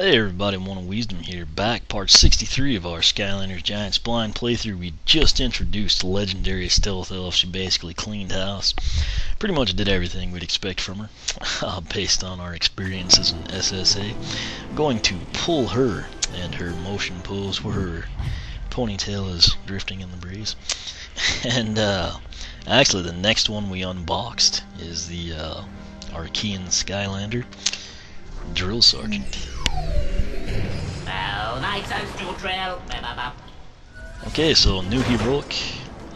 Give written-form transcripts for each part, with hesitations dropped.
Hey everybody, One of Wisdom here, back, part 63 of our Skylanders Giants Blind playthrough. We just introduced legendary Stealth Elf. She basically cleaned house. Pretty much did everything we'd expect from her, based on our experiences in SSA. I'm going to pull her and her motion pose where her ponytail is drifting in the breeze. And actually the next one we unboxed is the Archean Skylander Drill Sergeant. Okay, so new heroic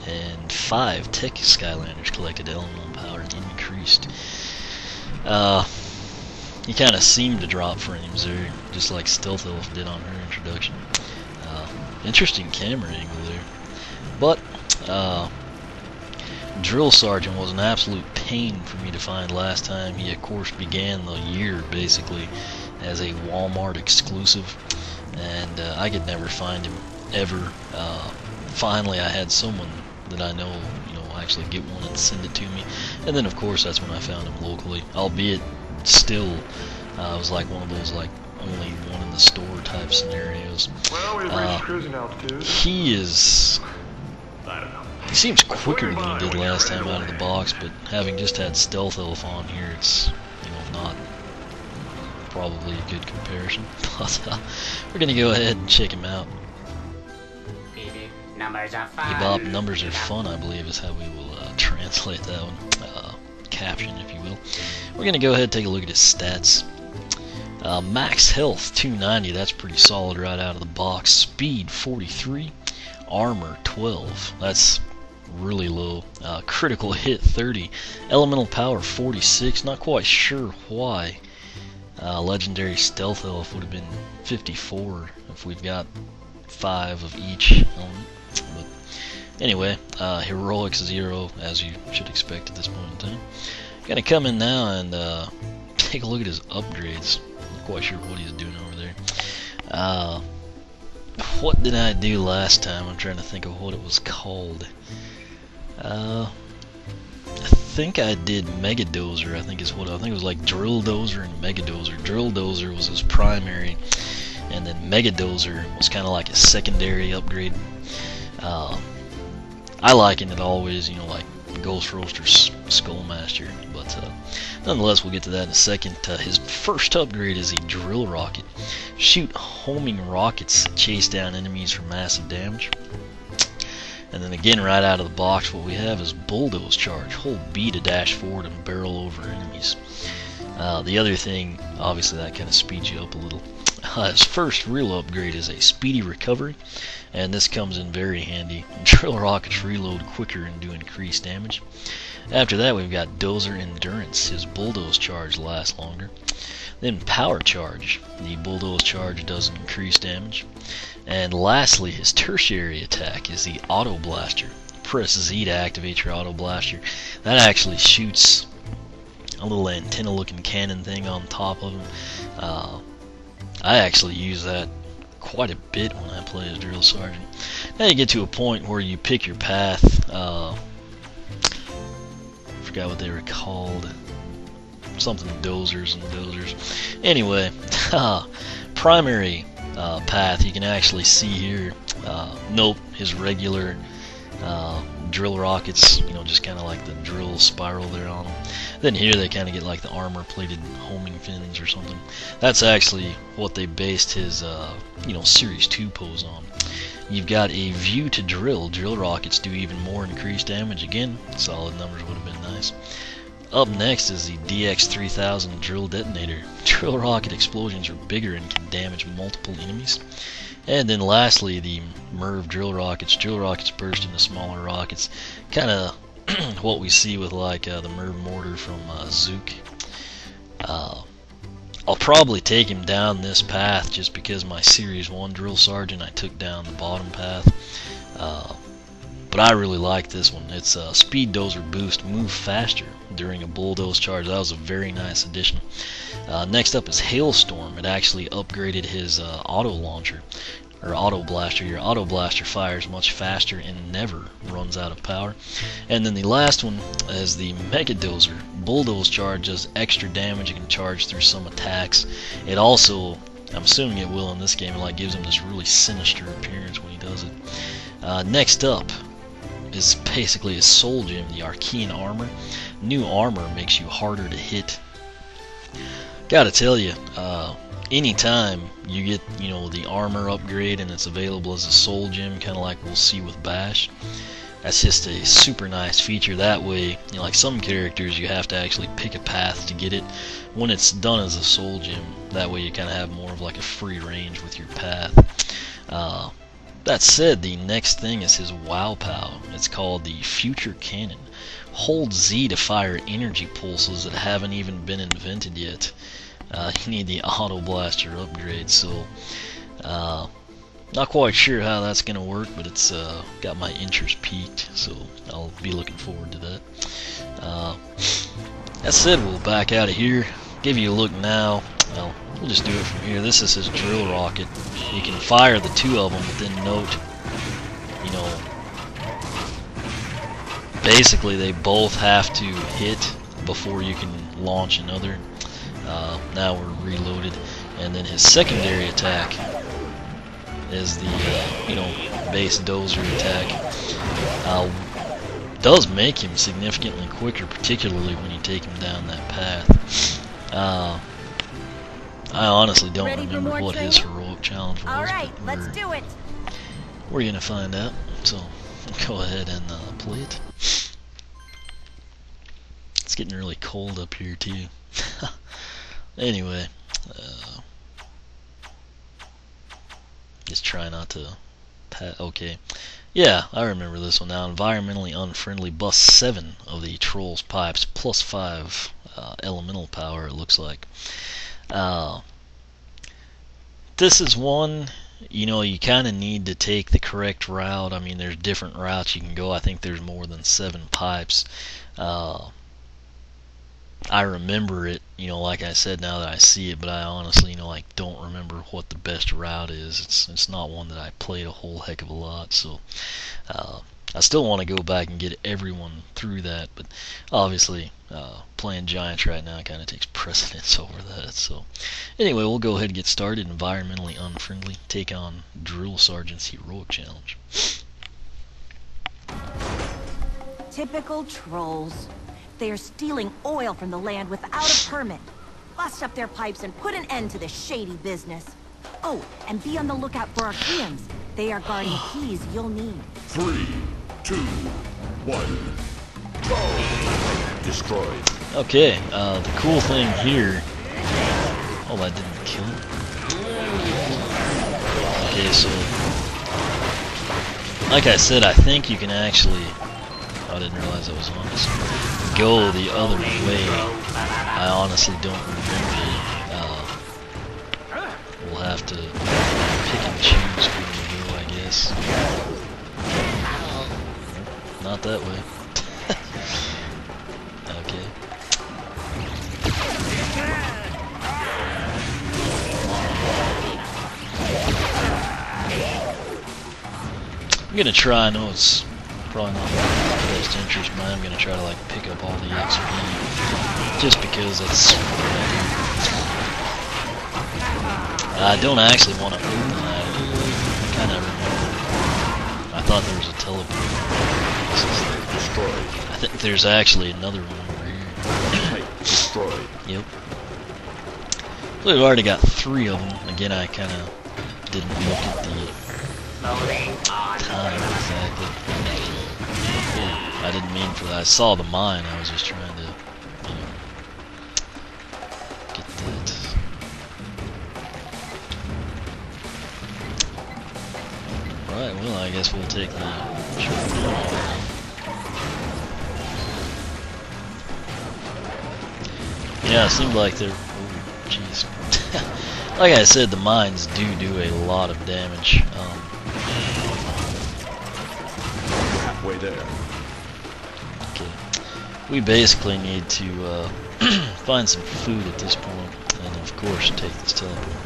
and 5 tech Skylanders collected, elemental power increased. He kind of seemed to drop frames there, just like Stealth Elf did on her introduction. Interesting camera angle there. But Drill Sergeant was an absolute pain for me to find last time. He of course began the year basically as a Walmart exclusive, and I could never find him ever. Finally I had someone that I know, actually get one and send it to me, and then of course that's when I found him locally, albeit still it was like one of those like only one in the store type scenarios. Well, we've reached cruising altitude. He seems quicker than he did last time out of the box, but having just had Stealth Elf on here, it's not probably a good comparison. But we're gonna go ahead and check him out. Numbers are fun, I believe, is how we will translate that one. Caption, if you will. We're gonna go ahead and take a look at his stats. Max health 290, that's pretty solid right out of the box. Speed 43, armor 12, that's really low. Critical hit 30, elemental power 46. Not quite sure why legendary Stealth Elf would have been 54 if we've got 5 of each element. But anyway, heroics 0, as you should expect at this point in time. Gonna come in now and take a look at his upgrades. Not quite sure what he's doing over there. What did I do last time? I'm trying to think of what it was called. I think I did Mega Dozer. I think it was like Drill Dozer and Mega Dozer. Drill Dozer was his primary, and then Mega Dozer was kind of like a secondary upgrade. I liken it always, like Ghost Roaster Skullmaster, but nonetheless, we'll get to that in a second. His first upgrade is a Drill Rocket. Shoot homing rockets that chase down enemies for massive damage. And then again, right out of the box, what we have is Bulldoze Charge. Hold B to dash forward and barrel over enemies. The other thing, obviously, that kind of speeds you up a little. His first real upgrade is a Speedy Recovery, and this comes in very handy. Drill Rockets reload quicker and do increased damage. After that, we've got Dozer Endurance. His Bulldoze Charge lasts longer. Then Power Charge. The Bulldoze Charge does increase damage. And lastly, his tertiary attack is the Auto Blaster. Press Z to activate your Auto Blaster. That actually shoots a little antenna looking cannon thing on top of him. I actually use that quite a bit when I play as Drill Sergeant. Now you get to a point where you pick your path. Forgot what they were called. Something dozers and dozers. Anyway, primary path you can actually see here. Nope, his regular drill rockets, just kind of like the drill spiral there on them. Then here they kind of get like the armor plated homing fins or something. That's actually what they based his Series 2 pose on. You've got a view to drill. Drill rockets do even more increased damage. Again, solid numbers would have been nice. Up next is the DX3000 Drill Detonator. Drill rocket explosions are bigger and can damage multiple enemies. And then lastly, the Merv Drill Rockets. Drill rockets burst into smaller rockets. Kind of what we see with like the Merv Mortar from Zook. I'll probably take him down this path just because my Series 1 Drill Sergeant I took down the bottom path. But I really like this one. It's a Speed Dozer Boost, move faster during a Bulldoze Charge. That was a very nice addition. Next up is Hailstorm. It actually upgraded his Auto Launcher, or Auto Blaster. Your Auto Blaster fires much faster and never runs out of power. And then the last one is the Mega Dozer. Bulldoze Charge does extra damage. It can charge through some attacks. It also I'm assuming it will in this game. It like gives him this really sinister appearance when he does it. Next up is basically his soul gem, the Archean armor. New armor makes you harder to hit. Gotta tell you, anytime you get, you know, the armor upgrade and it's available as a soul gem, kind of like we'll see with Bash, that's just a super nice feature. That way, you know, like some characters, you have to actually pick a path to get it. When it's done as a soul gem, that way you kind of have more of like a free range with your path. That said, the next thing is his wow pow. It's called the Future Cannon. Hold Z to fire energy pulses that haven't even been invented yet. You need the Auto Blaster upgrade, so not quite sure how that's going to work, but it's got my interest peaked, so I'll be looking forward to that. That said, we'll back out of here, give you a look now. Well, we'll just do it from here. This is his drill rocket. You can fire the two of them, but then note, you know, basically they both have to hit before you can launch another. Now we're reloaded, and then his secondary attack is the you know, base dozer attack. Does make him significantly quicker, particularly when you take him down that path. I honestly don't remember what his heroic challenge was. Alright, let's do it. We're gonna find out, so go ahead and play it. It's getting really cold up here too. Anyway, just try not to okay. Yeah, I remember this one now. Environmentally unfriendly, bust 7 of the Troll's pipes, plus 5 elemental power, it looks like. This is one, you know, you kind of need to take the correct route. I mean, there's different routes you can go. I think there's more than 7 pipes. I remember it, you know, like I said, now that I see it, but I honestly, you know, like, don't remember what the best route is. It's not one that I played a whole heck of a lot, so I still want to go back and get everyone through that, but obviously playing Giants right now kind of takes precedence over that. So anyway, we'll go ahead and get started. Environmentally unfriendly, take on Drill Sergeant's heroic challenge. Typical trolls. They are stealing oil from the land without a permit. Bust up their pipes and put an end to this shady business. Oh, and be on the lookout for Archeans. They are guarding keys you'll need. 3, 2, 1, go! Destroyed. Okay, the cool thing here... Oh, that didn't kill him. Okay, so... Like I said, I think you can actually... I didn't realize that was on this. Go the other way. I honestly don't remember. We'll have to pick and choose where we go, I guess. Not that way. Okay. I'm gonna try. I know it's probably not in my best interest, but I'm gonna try to like pick up all the XP, just because it's. I don't actually want to open that. I kind of remember. I thought there was a teleport. Destroyed. I think there's actually another one over here. Destroyed. Yep. We've already got 3 of them. Again, I kind of didn't look at the time exactly. I didn't mean for that. I saw the mine. I was just trying to, you know, get that. Right. Well, I guess we'll take the. Yeah, it seemed like they're. Oh, jeez. Like I said, the mines do a lot of damage. Halfway there. Okay. We basically need to find some food at this point, and of course take this teleporter.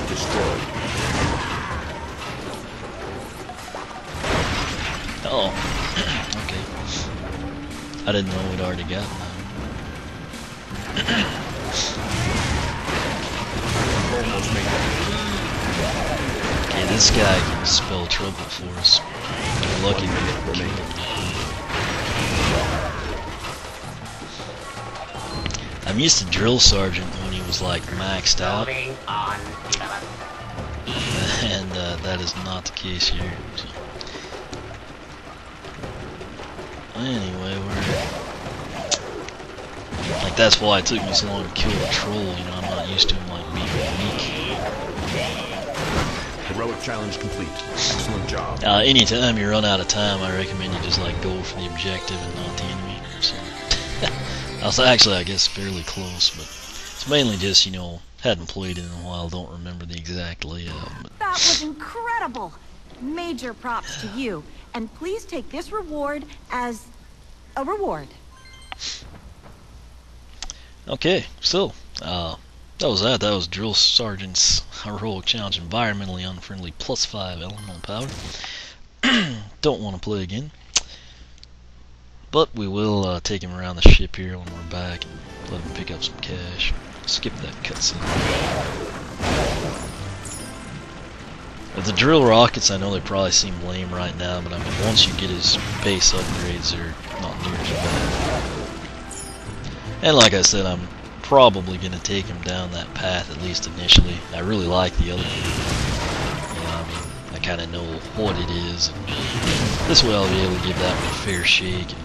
Destroyed. Oh, okay. I didn't know we'd already gotten that. Almost made that. Okay, this guy can spell trouble for us. We're lucky we Remaining. I'm used to Drill Sergeant when he was like maxed out, and that is not the case here. So. Anyway, like that's why it took me so long to kill the troll. You know, I'm not used to him like being weak. Heroic challenge complete. Excellent job. Anytime you run out of time, I recommend you just like go for the objective and not the enemy. So. I was actually, I guess, fairly close, but it's mainly just, you know, hadn't played it in a while, don't remember the exact layout. But That was incredible. Major props to you. And please take this reward as a reward. okay, so that was that. That was Drill Sergeant's heroic challenge, environmentally unfriendly +5 elemental power. Don't want to play again. But we will take him around the ship here when we're back and let him pick up some cash. Skip that cutscene. With the drill rockets, I know they probably seem lame right now, but I mean, once you get his base upgrades, they're not near as bad. And like I said, I'm probably going to take him down that path, at least initially. I really like the other one. You know, I mean, I kind of know what it is. And this way I'll be able to give that one a fair shake. And,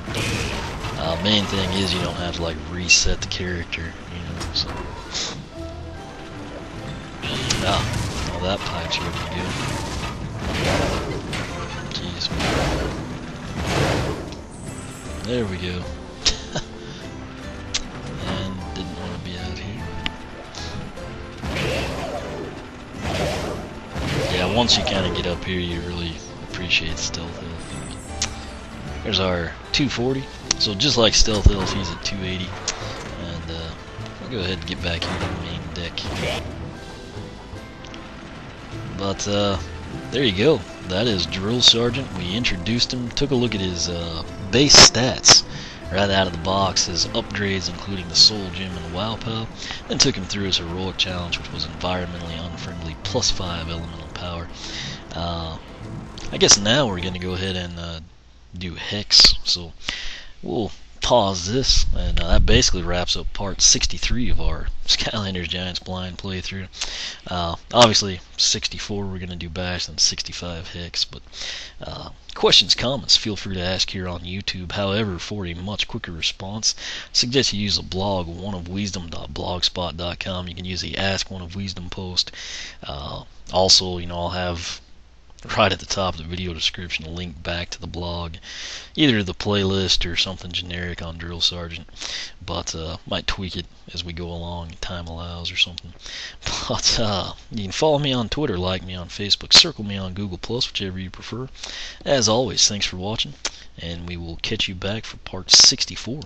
main thing is you don't have to like reset the character, you know. So, well, that pipe's looking good. Jeez. There we go. And didn't want to be out here. Yeah, once you kind of get up here, you really appreciate stealth health. There's our 240. So just like stealth health, he's at 280. And I'll go ahead and get back here to the main deck. But there you go. That is Drill Sergeant. We introduced him, took a look at his base stats right out of the box, his upgrades including the Soul Gem and the Wow Pal, then took him through his heroic challenge, which was environmentally unfriendly +5 elemental power. I guess now we're going to go ahead and do Hex. So we'll pause this, and that basically wraps up part 63 of our Skylanders Giants Blind playthrough. Obviously 64 we're going to do Bash, and 65 Hex, but questions, comments, feel free to ask here on YouTube. However, for a much quicker response, I suggest you use the blog oneofwisdom.blogspot.com. You can use the Ask One of Wisdom post. Also, you know, I'll have right at the top of the video description a link back to the blog, either the playlist or something generic on Drill Sergeant, but might tweak it as we go along, time allows or something. But you can follow me on Twitter, like me on Facebook, circle me on Google+, whichever you prefer. As always, thanks for watching, and we will catch you back for part 64.